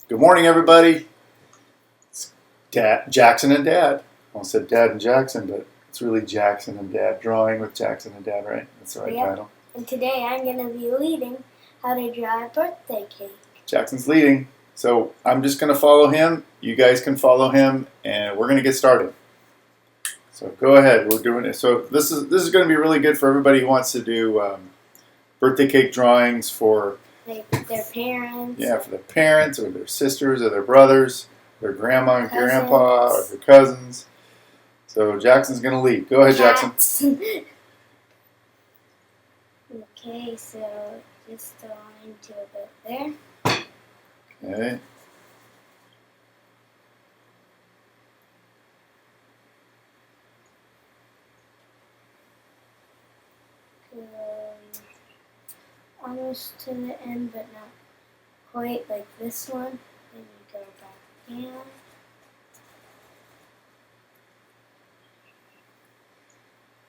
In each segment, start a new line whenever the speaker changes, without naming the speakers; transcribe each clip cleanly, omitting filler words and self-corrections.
Good morning, everybody. It's Jackson and Dad. I almost said Dad and Jackson, but it's really Jackson and Dad. Drawing with Jackson and Dad, right? That's the right title.
And today I'm going to be leading how to draw a birthday cake.
Jackson's leading. So I'm just going to follow him. You guys can follow him, and we're going to get started. So go ahead. We're doing it. So this is going to be really good for everybody who wants to do birthday cake drawings for
Like their parents.
Yeah, for their parents or their sisters or their brothers, their grandma and
Cousins.
grandpa or their cousins. So Jackson's going to lead. Go ahead, Jackson.
Okay, so just the line to about there.
Okay.
Almost to the end, but not quite like this one. Then you go back down.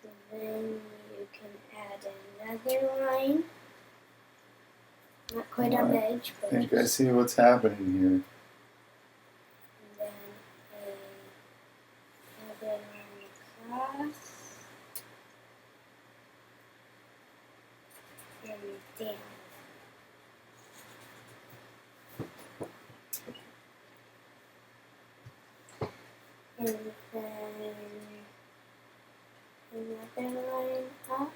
And then you can add another line. Not quite on the edge,
I
but
think I see what's happening here.
and then another line across. And down. And then another line up.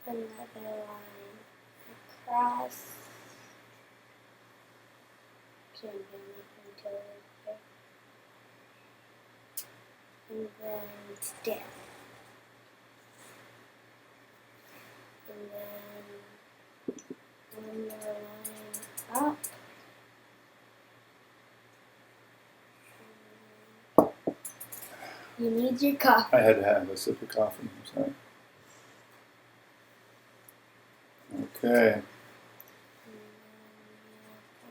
Another line across. So I'm going to go there. And then down. And then one more line up. You need your coffee.
I had to have a sip of coffee. I'm sorry. Okay.
And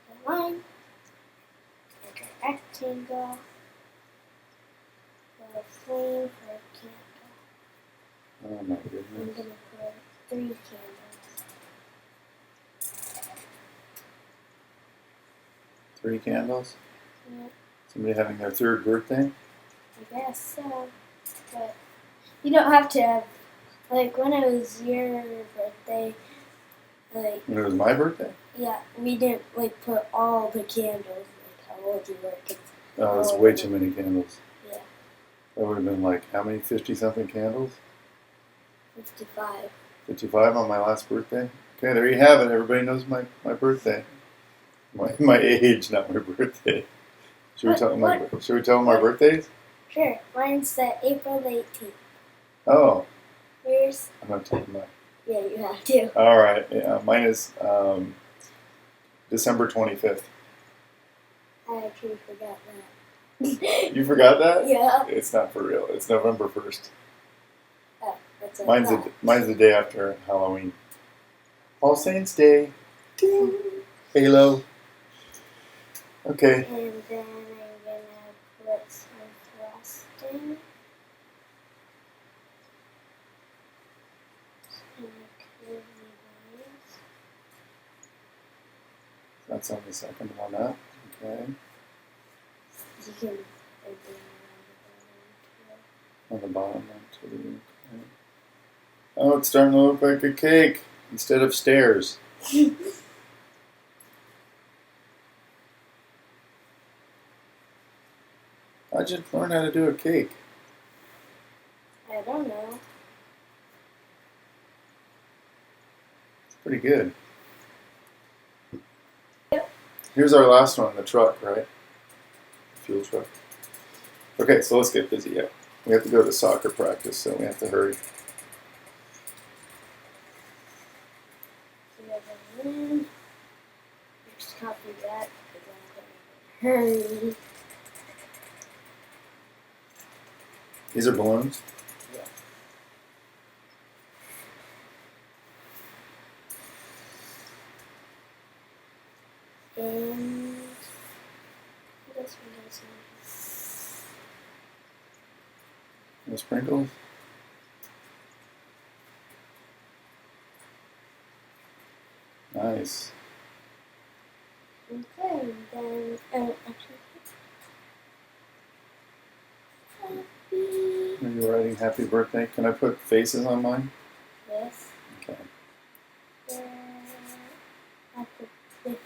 then a line, like a rectangle, with a flame for a candle.
Oh my
I'm
goodness.
going to put 3 candles.
3 candles?
Yep,
Somebody having their 3rd birthday?
I guess so. But you don't have to have, like when it was your birthday, like,
When it was my birthday?
yeah, we didn't like put all the candles, like how old you were. 'Cause
Oh, that's way too many candles.
Yeah.
That would have been like, how many 50-something candles?
55.
55 on my last birthday? Okay, there you have it. Everybody knows my birthday. My age, not my birthday. Should we tell them my birthdays?
Sure, mine's April 18th.
Oh,
Yours?
I'm going to tell them that.
Yeah, you have to.
All right. Yeah, mine is December 25th.
I actually forgot that.
You forgot that?
Yeah.
It's not for real. It's November 1st.
Oh, that's what I thought.
Mine's the day after Halloween. All Saints Day. Ding. Halo. Okay.
And then I'm going to put some frosting. And curly lines.
That's on the second one up. Okay.
You can open
On the bottom one too. Okay. Oh, it's starting to look like a cake instead of stairs. How'd you learn how to do a cake?
I don't know.
It's pretty good.
Yep.
Here's our last one, the truck, right? Fuel truck. Okay, so let's get busy. Yeah. We have to go to soccer practice, so we have to hurry.
So you have a balloon. Just copy that because I'm going to hurry.
These are balloons.
Yeah. And this one goes in.
No sprinkles. Nice.
Okay, then actually, happy.
Are you writing happy birthday? Can I put faces on mine?
Yes.
Okay.
Happy birthday.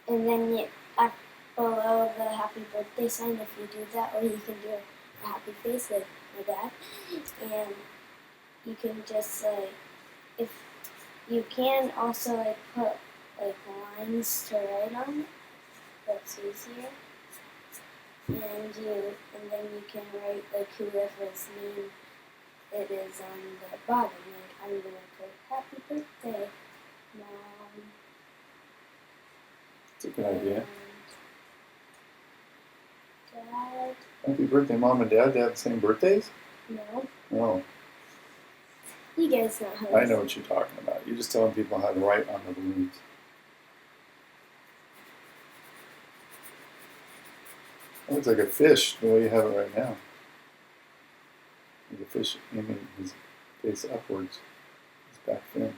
And then you up below the happy birthday sign, if you do that, or you can do a happy face like my dad. And you can just say, if you can also like put like lines to write on it. That's easier. And then you can write like whoever's name it is on the bottom. Like I'm gonna put happy birthday, Mom.
That's a good idea.
And Dad.
Happy birthday, Mom and Dad. They have the same birthdays?
No.
Oh,
You guys know how
I know what you're talking about. You're just telling people how to write on the balloons. It looks like a fish the way you have it right now. Like a fish aiming his face upwards, his back fin.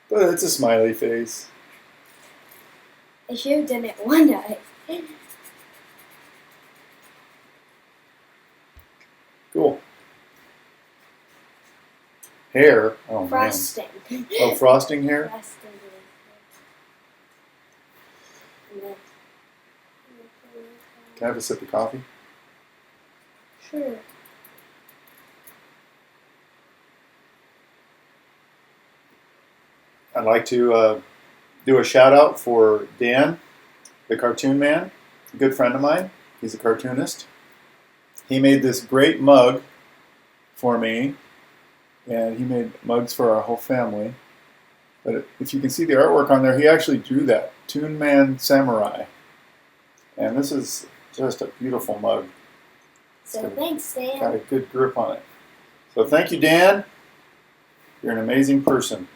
But it's a smiley face.
I should have done it one eye.
Cool. Hair. Oh,
Frosting.
man. Oh, frosting hair?
Frosting. And then,
Can I have a sip of coffee?
sure.
I'd like to do a shout out for Dan, the cartoon man, a good friend of mine. He's a cartoonist. He made this great mug for me, and he made mugs for our whole family. But if you can see the artwork on there, he actually drew that, Toon Man Samurai. And this is just a beautiful mug.
So thanks, Dan.
Got a good grip on it. So thank you, Dan. You're an amazing person.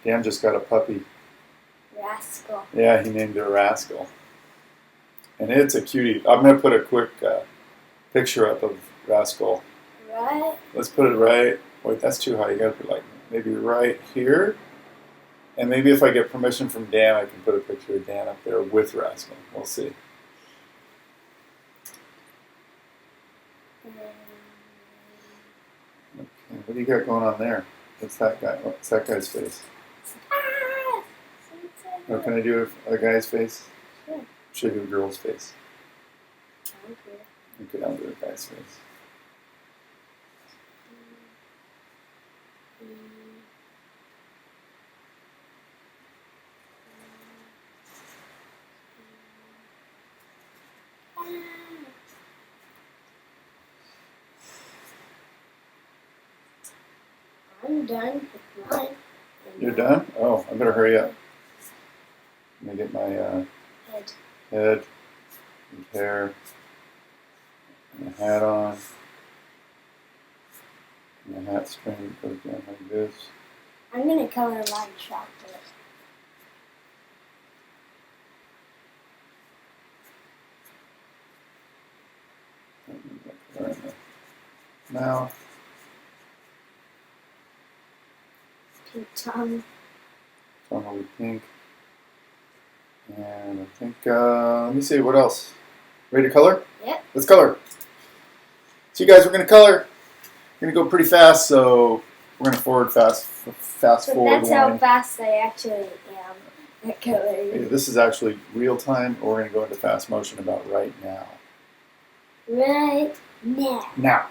Dan just got a puppy.
Rascal.
Yeah, he named her Rascal. And it's a cutie. I'm going to put a quick picture up of Rascal.
Right?
Let's put it right. Wait, that's too high. You got to put like maybe right here. And maybe if I get permission from Dan, I can put a picture of Dan up there with Rascal. We'll see. Okay, what do you got going on there? What's that guy? What's that guy's face?
Ah!
What can I do with a guy's face?
Sure.
Should I do a girl's face?
Okay.
Okay, I'll do a guy's face.
I'm done with mine.
You're done? Oh, I better hurry up. Let me get my
Head.
head, and hair, and a hat on. And the hat string goes down like this.
I'm gonna color mine chocolate.
Right in the mouth.
Pink tongue.
Tongue will be pink. And I think, let me see, what else? Ready to color?
Yep.
Let's color. So you guys, we're going to color. We're going to go pretty fast, so we're going to fast
But
forward
that's how
warning.
fast I actually am at
Hey,
coloring.
this is actually real time, or we're going to go into fast motion about right now.
Right now.
Now.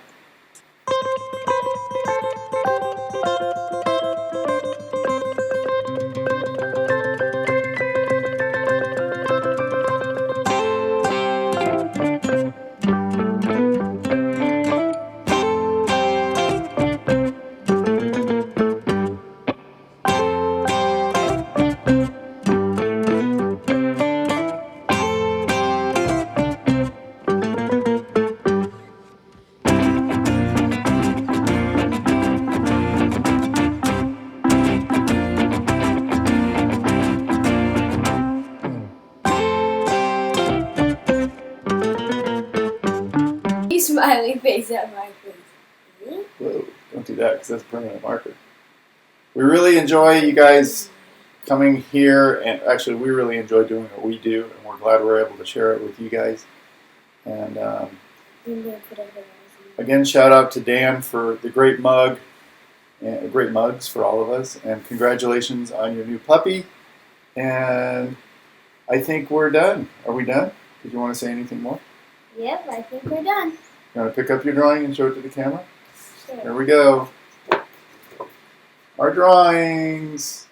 smiley face at my face.
Whoa, don't do that because that's a permanent marker. We really enjoy you guys coming here, and actually we really enjoy doing what we do, and we're glad we're able to share it with you guys. And again, shout out to Dan for the great mug, and great mugs for all of us, and congratulations on your new puppy. And I think we're done. Are we done? Did you want to say anything more?
Yep, I think we're done.
You want to pick up your drawing and show it to the camera?
Sure.
Here we go. Our drawings.